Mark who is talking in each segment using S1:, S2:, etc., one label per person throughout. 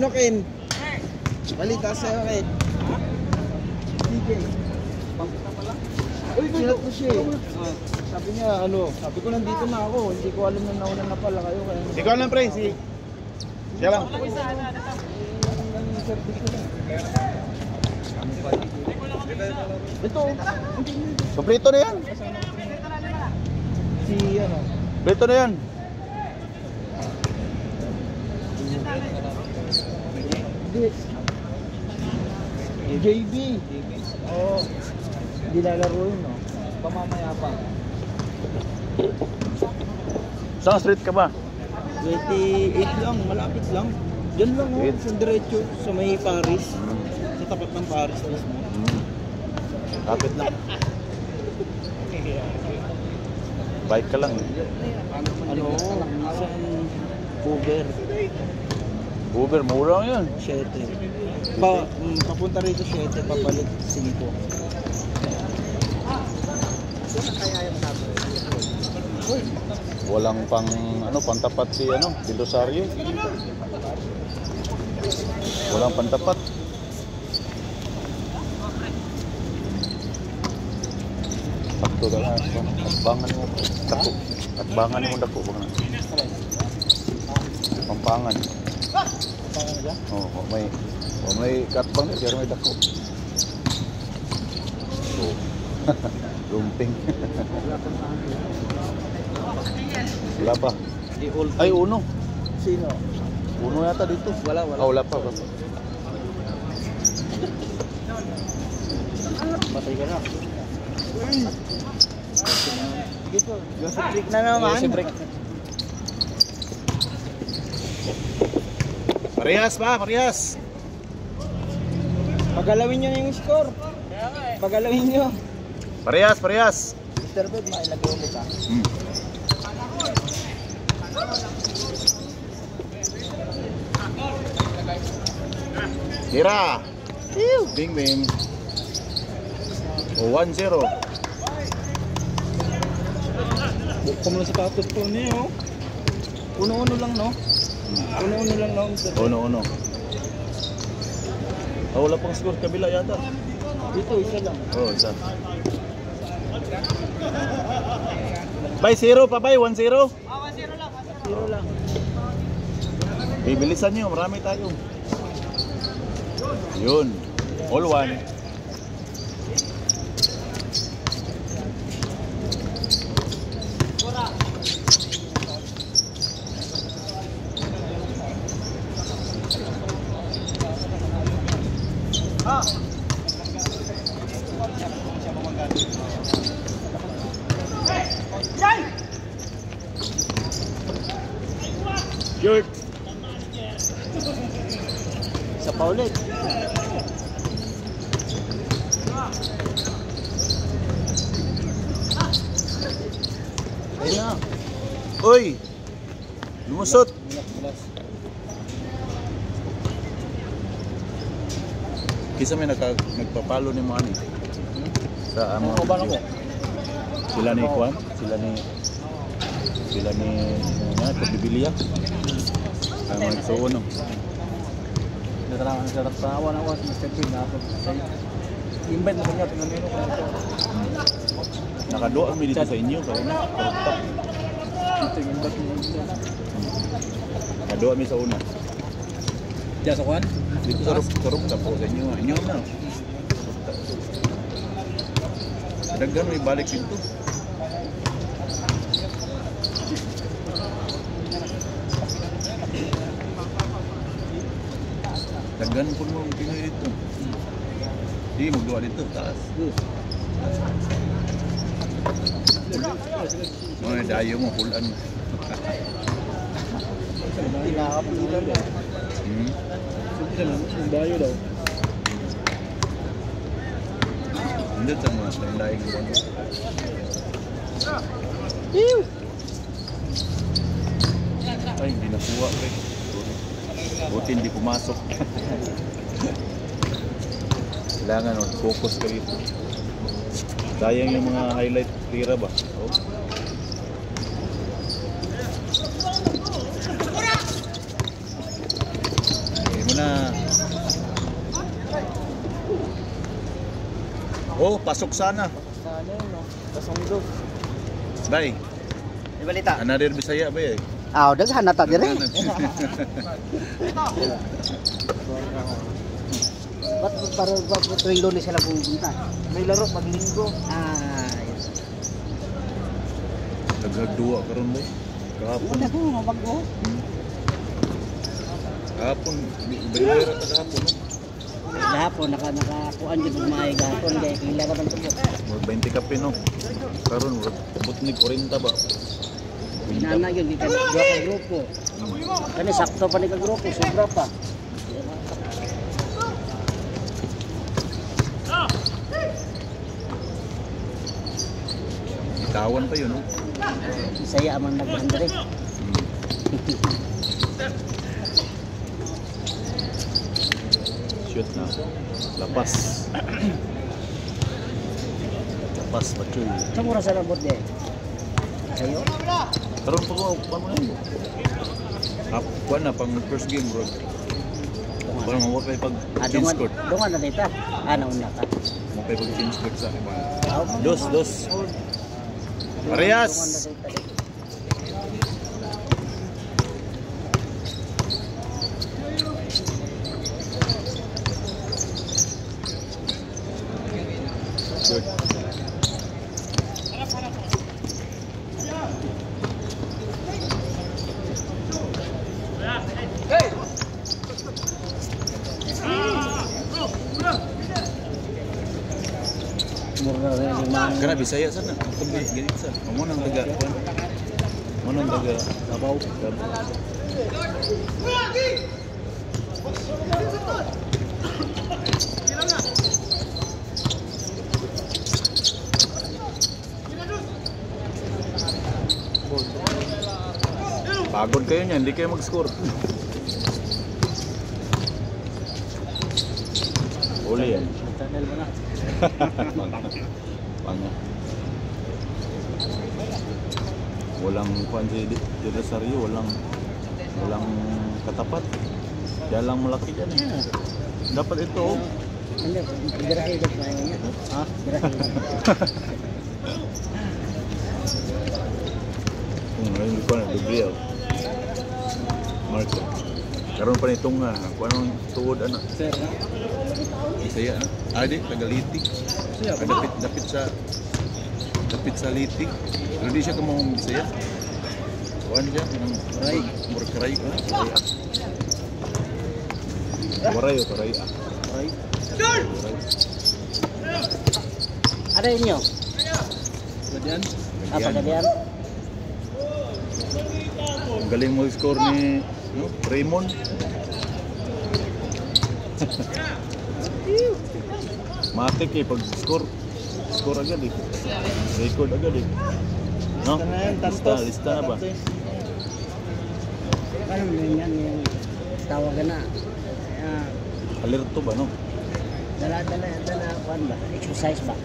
S1: Ken. Balita sa'yo, Ken. DJ. Uy, sinat ko siya eh. Sabi niya, sabi ko nandito na ako. Hindi ko alam na nauna na pala kayo.
S2: Ikaw lang, pre. Siya lang.
S1: Ito.
S2: Kompleto na yan.
S1: Si
S2: Kompleto na yan.
S1: JB. Oo. Hindi lalaro yun, no? Pamamaya pa.
S2: Saan street ka ba?
S1: 28 lang, malapit lang. Diyan lang, oh. Sa diretso, sa may Paris. Sa tapat ng Paris mismo.
S2: Kapit lang. Bike ka lang.
S1: Minsan Uber.
S2: Uber, mura yan.
S1: 7. Papunta rito 7, papalit 5.
S2: Walang pantapat si Bilosario. Walang pantapat. Sakto ka na. Atbangan mo dako. Atbangan mo dako. Pampangan. Oh, may katbang na siya, may dako. Oh. Lumping. Wala pa. Ay, uno.
S1: Sino?
S2: Uno yata dito.
S1: Wala.
S2: Wala pa.
S1: Patay ka na. Dito, yung break na naman.
S2: Parehas.
S1: Pagalawin nyo yung score. Pagalawin nyo.
S2: Parehas.
S1: Mr. Bed, mailagay ulit ha.
S2: Tira. Bing. O 1-0.
S1: Bukong lang sapatos po niyo. Uno-uno lang, no? Uno-uno lang, no?
S2: Uno. Wala pang score kabila yata.
S1: Dito, isa lang.
S2: Oh, isa. Bay, 0 pa bay, 1-0.
S1: 1-0 lang. 0 lang.
S2: Bilisan nyo, marami tayo. Yun. All one. Short.
S1: Sa paulit. Ayun na.
S2: Uy! Lumusot! Kisa may nagpapalo ni mga sa mga sila ni Kwan, sila ni Bibilia. Ang mga nagsuon, no?
S1: Nagtarawa na ako sa Mr. Queen na ako. Invite na kanya, tingnan nyo.
S2: Nakadoa kami dito sa inyo.
S1: Ito yung invite nyo.
S2: Nakadoa kami sa una.
S1: Diyan sa Kwan?
S2: Dito sa rooftop po sa inyo. Inyo na. Kadaghan may balik dito. Daghan po mo Pinoy dito. Di magduwa dito taas. Mga dayo mo pulan.
S1: Tinakapulan eh. Yung dayo daw.
S2: Hindi sa mga dayo ng buwan. Ay, hindi nakuha pre. Buti hindi pumasok. Kailangan focus ka dito. Sayang yung mga highlight tira ba? Oh. Una. Oh, pasok sana.
S1: Sana yun, no? Kasungdo.
S2: Bay,
S3: Di balita.
S2: another Bisaya ba eh?
S3: Daghan na ta dire. Ba't para tuwing Lunes sila pupunta?
S1: May laro pag linggo.
S3: Yes.
S2: Nagagduwa karon mo. Kahapon.
S3: Wala ko mabago.
S2: Kahapon, bayra ta kahapon.
S3: Gahapon nakakuan jud mga gahapon kay kila ra man tubo.
S2: Mo 20 kape no. Karon abot ni 40 ba?
S3: Nana yun kita dua ka grupo. Kani sakto pa ni ka grupo, sobra pa.
S2: Itawan pa yun no.
S3: Saya man naghan dire.
S2: Shoot na. Lapas. Lapas pachoy.
S3: Sa mura sa rabot di. Kayo?
S2: Karon pa ko paano yan? Kuan na pang first game bro. Parang mo pa pag change court.
S3: Dungan na dita. Nauna ka.
S2: Mo pa pag change court sa iba.
S3: Aw,
S2: Dos. Parehas.
S3: dungan na dita.
S2: Good.
S3: Mura rin limang.
S2: Kana Bisaya sana. Kundi ganit sa. Mo nang taga kuan. Mo nang taga Davao. Pagod kayo niyan, hindi kayo mag-score. Uli yan.
S3: Tagal mo na.
S2: Panga. Walang kuan si Di Rosario, walang katapat. Kaya lang malaki yan eh. Dapat ito oh.
S3: Hindi, dirahi dito pa niya.
S2: Ha?
S3: Dirahi.
S2: Ngayon ko na Gabriel. Marco. Karon pa nitong kung anong tuod ana.
S1: Sir, no?
S2: Bisaya na. Adi tagaliti.
S1: Siya,
S2: Dapit sa litik. Pero di siya kamong Bisaya. Kuan siya ng
S1: Karay.
S2: Karay. Waray o karay ah.
S1: Ay,
S2: Waray.
S3: Ada inyo?
S1: ganyan.
S3: Apa kalian?
S2: Ang galing mo score ni no? Raymond. Matik eh pag score agad eh. Record agad eh. No?
S1: Lista na yan, tantos.
S2: Lista na ba?
S3: Ano mo yan yung tawagan na?
S2: Alerto ba no?
S3: Dala kuan ba? Exercise ba?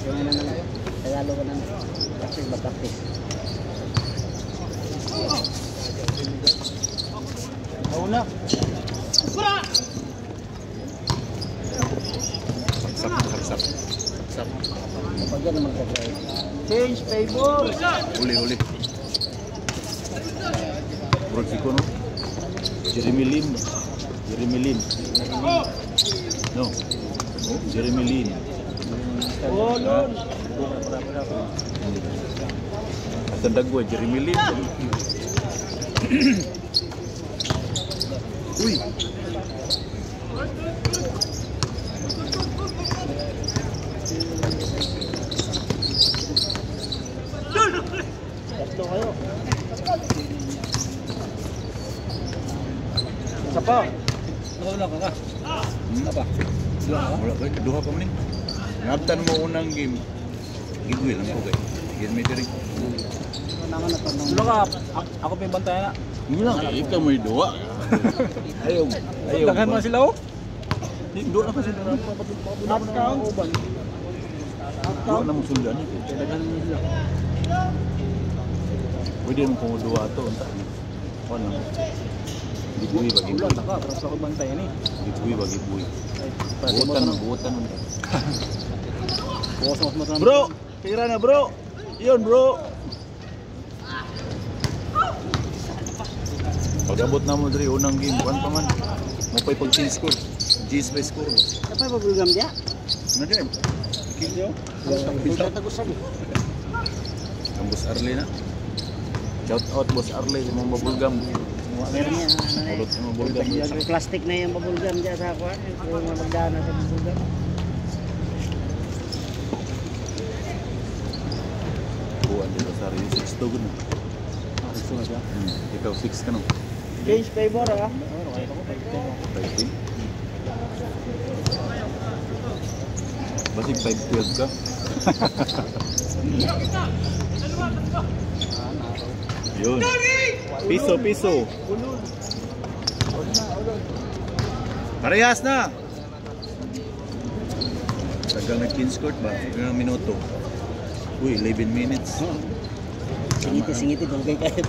S3: Yung ano naman, Tagalog ko naman. Practice ba? Practice.
S1: Nauna.
S2: Saksak.
S3: Kapag yan naman ka-try.
S1: Change favor.
S2: Uli. Bro, si Kono. Jeremy Lin. No. Jeremy Lin.
S1: Oh, Lord.
S2: At ang dagwa, Jeremy Lin. Uy!
S1: Tatlo kayo. Isa pa. Nakawala ka ka. Isa pa.
S2: Wala ba? Duha pa man eh. Nabtan mo unang game. Giveaway lang ko kay. Game may diri.
S3: Naman na to nung...
S1: Sulo ka. Ako pa yung bantayan na.
S2: Hindi lang. Ikaw may duha. Ayaw.
S1: Daghan mo sila oh.
S2: Duha na kasi doon.
S1: Half count.
S2: Duha na mo sundan.
S1: Daghan mo sila.
S2: Pwede mo kung duha to. Kuan lang. Gibuhi ba gibuhi?
S1: Ulan ka, para sa ako bantayan eh.
S2: Gibuhi ba gibuhi?
S1: Pati mo
S2: Buutan,
S1: tanong.
S2: buutan.
S1: Bukas mo tanong.
S2: Bro, tira na bro. Yun bro. Pag-abot na mo diri unang game, kuan pa man. Mo pay pag-change score. G's by score.
S3: Apa ba program dia?
S2: Na din.
S1: Kilyo.
S3: Kita tagusan.
S2: Ang Boss Arley na. Shout out Boss Arley sa mga babulgam.
S3: Meron niya ano na.
S2: Ulot sa mga babulgam.
S3: Plastic na yung babulgam dia sa kuan. Yung mga magdana sa babulgam.
S2: Buwan dito sa Rio 6 to gud.
S1: Gusto na siya.
S2: Ikaw 6 ka no.
S1: Change favor ah.
S2: Fighting. Basig 5-12 ka. Yun. Piso, piso. Parehas na. Tagal nag-change court ba? Ilang minuto? Uy, 11 minutes.
S3: Singiti dong kay kahit.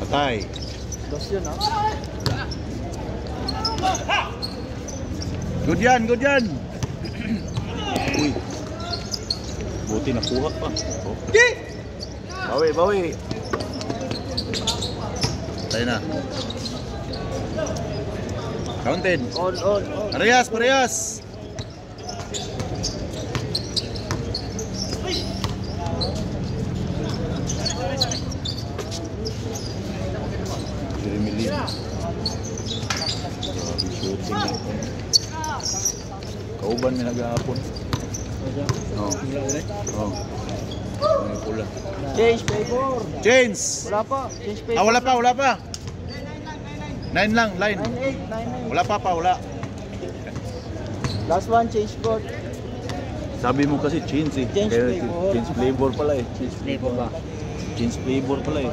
S2: Patay.
S1: Dos yun ah.
S2: Good yan, good yan. Uy. Buti nakuha pa. Oh. Bawi, bawi. Tayo na. Counted.
S1: On.
S2: Parehas, parehas. Jeremy Lee. Grabe shooting na. Kauban may nag-aapon. Oo. Oo. May pula.
S1: Change favor.
S2: Change!
S1: Wala pa. Change favor.
S2: Ah, wala pa, wala pa. 9 lang, line.
S1: 9-8.
S2: Wala pa, wala.
S1: Last one, change board.
S2: Sabi mo kasi change eh.
S1: Change
S2: Kaya
S1: flavor.
S2: change flavor pala eh.
S3: Flavor ba?
S2: Change flavor pala eh.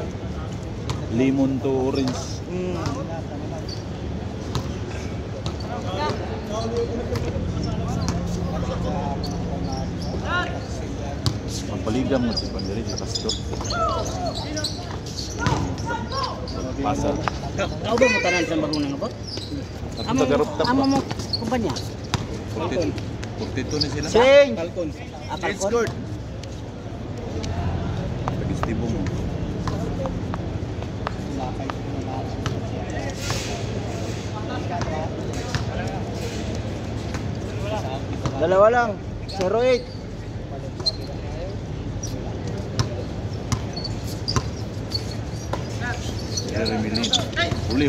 S2: Lemon to orange. Ang paligam mo si Pandiri sa Castor. Pasal.
S3: Kau ba mo tanan sa bagong nangabot?
S2: Ako taga-rooftop
S3: Amo
S2: ba?
S3: mo kumpanya.
S2: 42 ni sila.
S1: Change. Falcon.
S2: Change court. Pag-istibo mo.
S1: Dalawa lang. 0-8.
S2: Jeremy Lee. Huli.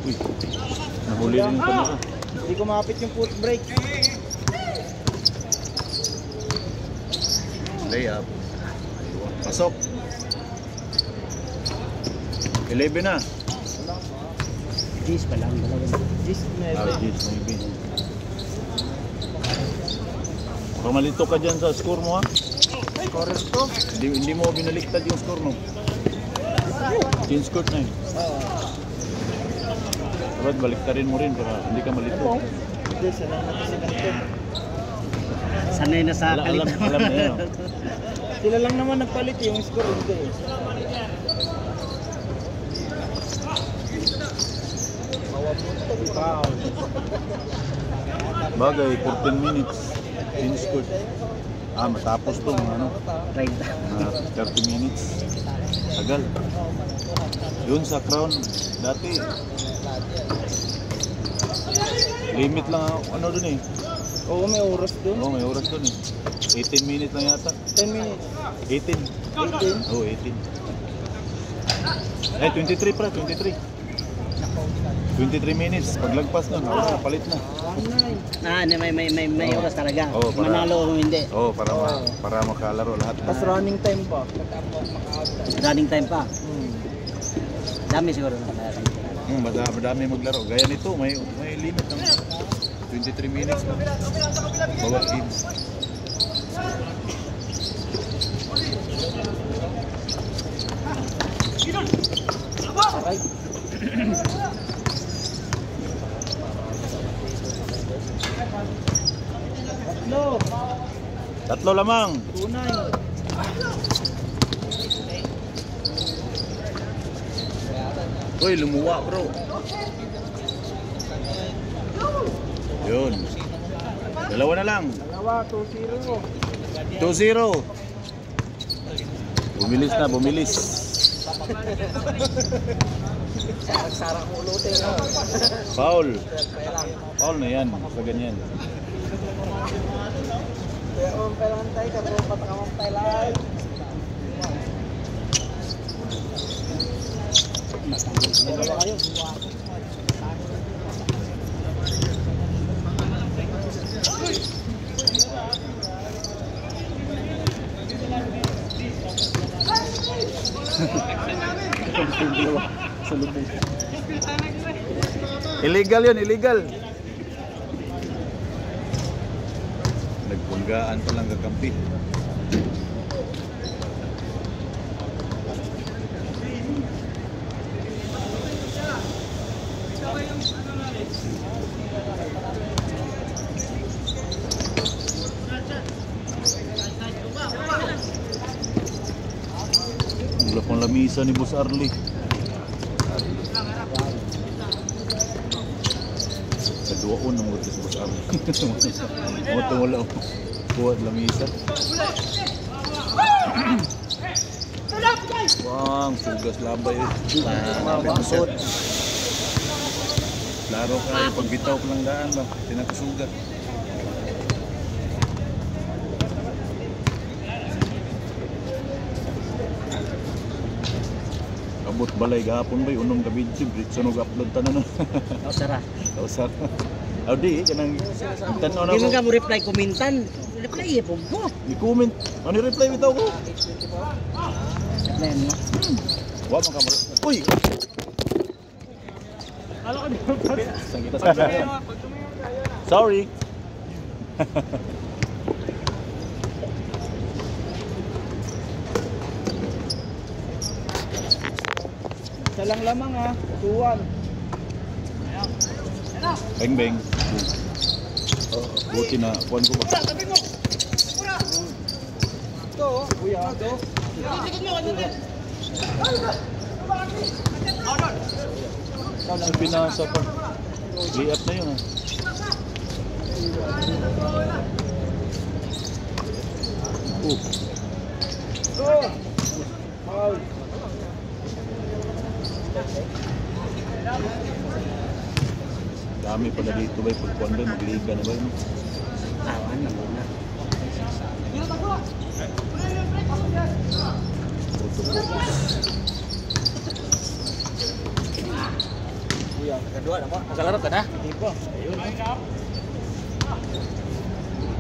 S2: Uy. Nahuli rin yung kamera.
S1: Hindi ko mapit yung foot brake.
S2: Layup. Pasok. 11 na.
S3: Cheese pa lang dalawa.
S1: Just
S2: Jeez, maybe. Baka malito ka dyan sa score mo ha.
S1: scorer to.
S2: Hindi mo binaliktad yung score mo. Change score na eh. Dapat baliktarin mo rin para hindi ka malito.
S1: Hindi, salamat kasi ganito.
S3: Sanay na sa
S2: Alam na yan.
S1: Sila lang naman nagpalit yung score. Hindi eh. Wow.
S2: Bagay, 14 minutes. Change score. Matapos to ano,
S3: Right.
S2: 30 minutes. Tagal. Yun sa Crown, dati limit lang ano dun eh.
S1: Oo, may oras dun.
S2: Oo, may oras dun eh. 18 minutes lang yata.
S1: 10 minutes.
S2: 18.
S1: 18.
S2: Oo, 18. 23 pra, 23. 23 minutes. Paglagpas nun, palit na.
S3: May oras talaga.
S2: Oo, para-
S3: Manalo o hindi.
S2: Oo, para makalaro lahat.
S1: Tapos running time pa.
S3: Running time pa. Dami siguro na kaya.
S2: Madami maglaro. Gaya nito, may limit ng 23 minutes na. Bawat team.
S1: Ay. Tatlo.
S2: Tatlo lamang.
S1: Tunay.
S2: Uy, lumuwa bro. Yun. Dalawa na lang.
S1: Dalawa, 2-0.
S2: 2-0. Bumilis na, bumilis.
S3: Sarang ulutin.
S2: Foul. Foul na yan. Sa ganyan.
S3: Kaya kung pelantay, katrupat ka mong pelay.
S1: Dalawa kayo.
S2: Illegal yun, illegal. Nagpunggaan pa lang kakampi. Wala pang lamisa ni Boss Arlie. Kaduaon ng mga Boss Arlie. Moto wala ako. Kuha lamisa. Wang, sugas labay.
S3: Mabasot.
S2: Klaro kayo, pagbitaw ko lang daan ba? Tinakasugat. Abot balay gahapon ba? Unong gabi siyempre. Sunog upload tanan na.
S3: O, Sara.
S2: Kausap. Aw di, kanang tanaw na
S3: Hindi man
S2: ko.
S3: ka mo reply kumintan. Reply po mo.
S2: I-comment. Ano reply bitaw ko?
S3: Reply mo.
S2: Wa man ka mo. Uy! Sorry.
S1: Isa lang lamang ha. 2-1.
S2: Beng beng. Buti na kuan ko ba?
S1: Ito oh. Kuya. Ito.
S2: Sa pinasa pa. Layup na yun ha.
S1: Oh. Foul.
S2: Dami pala dito ba yung pagkuhan ba? Magliga na ba yun?
S3: Awan na muna.
S1: Kuya.
S3: Kedua na mo. Nakalaro ka na?
S1: Hindi pa. Ayun.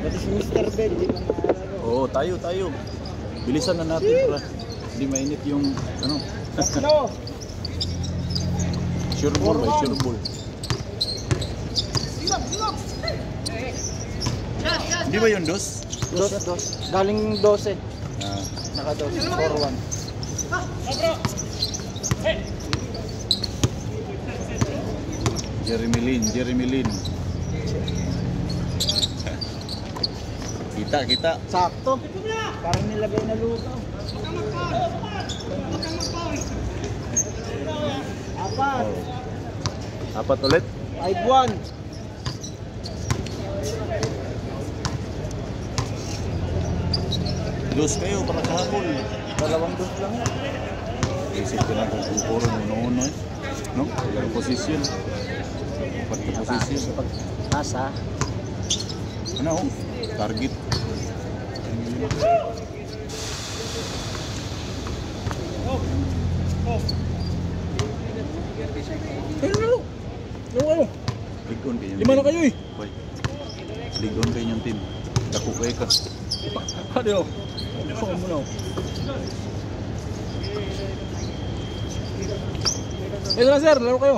S1: Dati si Mr. Ben, di ba nakalaro?
S2: Oo, tayo. Bilisan na natin para hindi mainit yung ano.
S1: Tatlo.
S2: Sure ball ba? Sure ball. Hindi ba yun, Dos?
S1: Dos. Galing 12.
S2: Ah,
S1: Naka-12. 4-1.
S2: Jeremy Lin. Kita.
S1: Sakto. Parang nilagay na luto. Apat.
S2: Apat ulit.
S1: 5-1.
S2: Dos kayo para kahapon.
S1: Dalawang dos lang yan.
S2: Isip ko na kung puro uno-uno eh. No? Ilang posisyon. Apat na posisyon.
S3: Nasa.
S2: Ano oh? Target. Ligon kayo.
S1: Lima na kayo eh.
S2: Boy. Ligon kayo yung team. Dako kayo ka.
S1: Ano? Saan mo na? Ito na sir, laro kayo.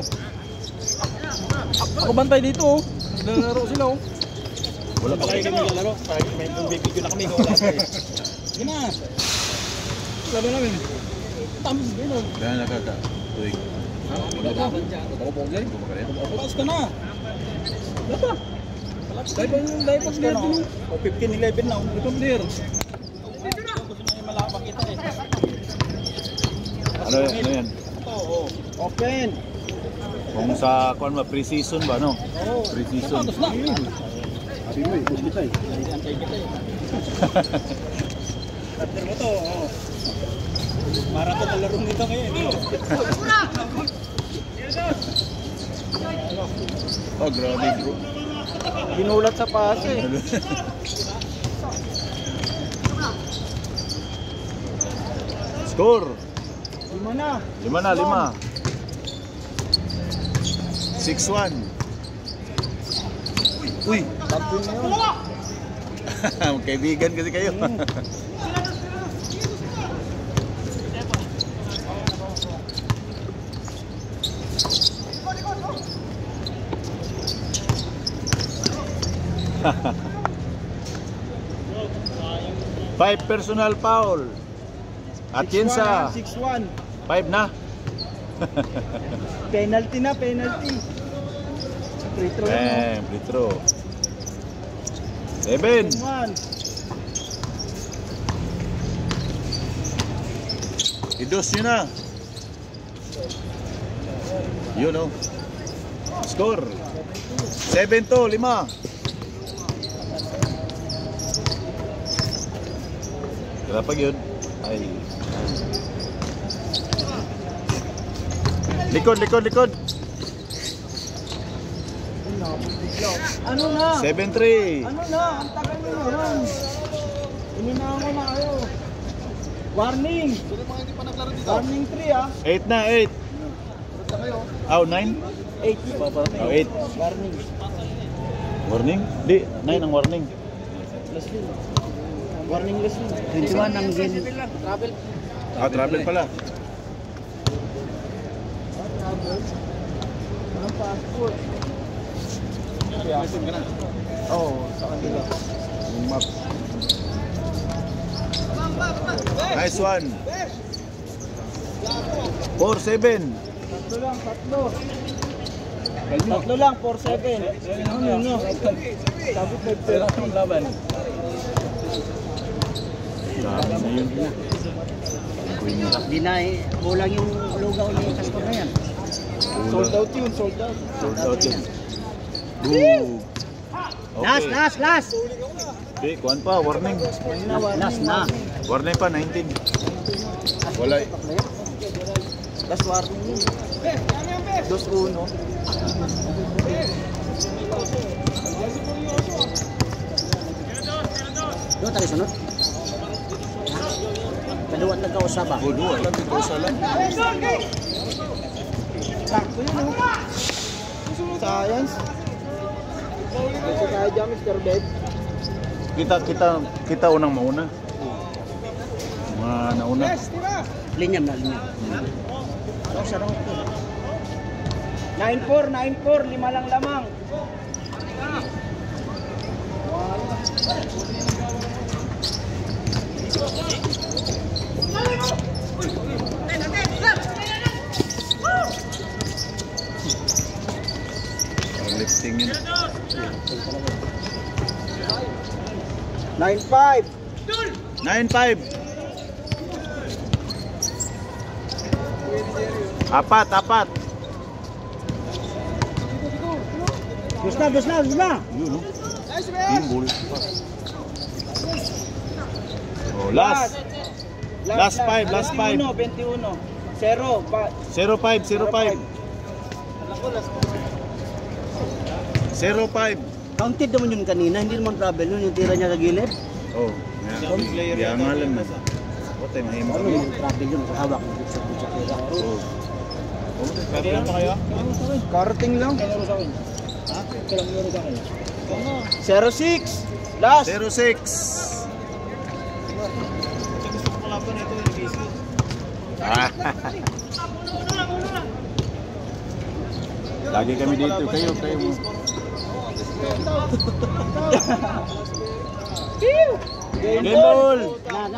S1: Ako bantay dito oh. Naglalaro sila oh.
S2: Wala pa kayo.
S1: naglalaro. May video na kami. Wala kayo. Sige na. Laro namin. Tamis din oh.
S2: Kaya nakaka. Tuwing.
S1: Ha? Palas ka na. Lapa. Palas ka na. O 15-11 na. Ito player. Gusto na yung malapang kita eh.
S2: Ano yan?
S1: Ito, oh. Open.
S2: Kung sa kuan ba pre-season ba no?
S1: Oo.
S2: Pre-season.
S1: Palas na. Sabi mo eh, push kita eh. Antay kita eh. After mo to, oh. Para ko talaro nito ngayon.
S2: Oh, grabe bro.
S1: Binulat sa pase.
S2: Score.
S1: 5 na.
S2: 6-1. Uy.
S1: Tatlo na yun.
S2: Magkaibigan kasi kayo. Five personal foul. Atienza.
S1: 6-1.
S2: 5 na.
S1: Penalty na, penalty. Free throw na.
S2: Free throw. 7.
S1: 1.
S2: Idos nyo na. Yun o. Score. 7-5. Kapag yun. Ay. Likod.
S1: Ano na?
S2: 7-3.
S1: Ano na? Ang tagal nyo naman. Ininaan ko na kayo. Warning. Warning 3 ah.
S2: 8 na, 8. Oh, 9?
S1: 8.
S2: Oh, 8.
S1: Warning.
S2: Warning? Di, 9 ang warning.
S1: Last din. Warning last din.
S3: 21 ang game.
S1: Travel.
S2: Ah, travel pala.
S1: Travel. Walang passport. Oo, sa kanila.
S2: Yung map. Nice one. 4-7.
S1: Tatlo lang, 4-7. Ano nyo? Sabi 5-0 ang laban.
S2: Dami na yun.
S3: Di na eh, kulang yung lugaw ni Castor na yan.
S1: Sold out yun, sold out.
S2: Sold out yun. Boom. Okay.
S3: Last!
S2: Okay, kuhan pa, warning.
S3: Last na.
S2: Warning pa, 19. Wala.
S1: Last warning yun. 2-1.
S3: Doon tayo sunod. Kaduwat lang kausap ba?
S2: Bodo, alam dito sa lang.
S1: Sakto yun, oh. Science. Kasi kaya dyan, Mr. Bed.
S2: Kita unang mauna. Mga nauna.
S3: Linyam na, linyam. Oh, sarang ito.
S1: 9-4, 9-4, 5 lang lamang.
S2: Parang lifting yun.
S1: 9-5.
S2: 9-5. Apat.
S3: Dos na.
S2: Yun, no? Team ball. Oh, last 5.
S1: 21. 0.
S2: 0-5. 0-5.
S3: Counted naman yun kanina, hindi naman travel yun, yung tira niya sa gilid.
S2: Oh, yan nga lang na. What time mahimo
S3: Ano
S2: kami?
S3: yung travel yun, sa hawak. Sa tira.
S2: Oh. Kapila pa kayo?
S1: Karating lang.
S3: Ha? Kailang euro ka kayo?
S1: 0-6. Last.
S2: 0-6. Lagi kami dito, kayo. Game ball!
S3: Na,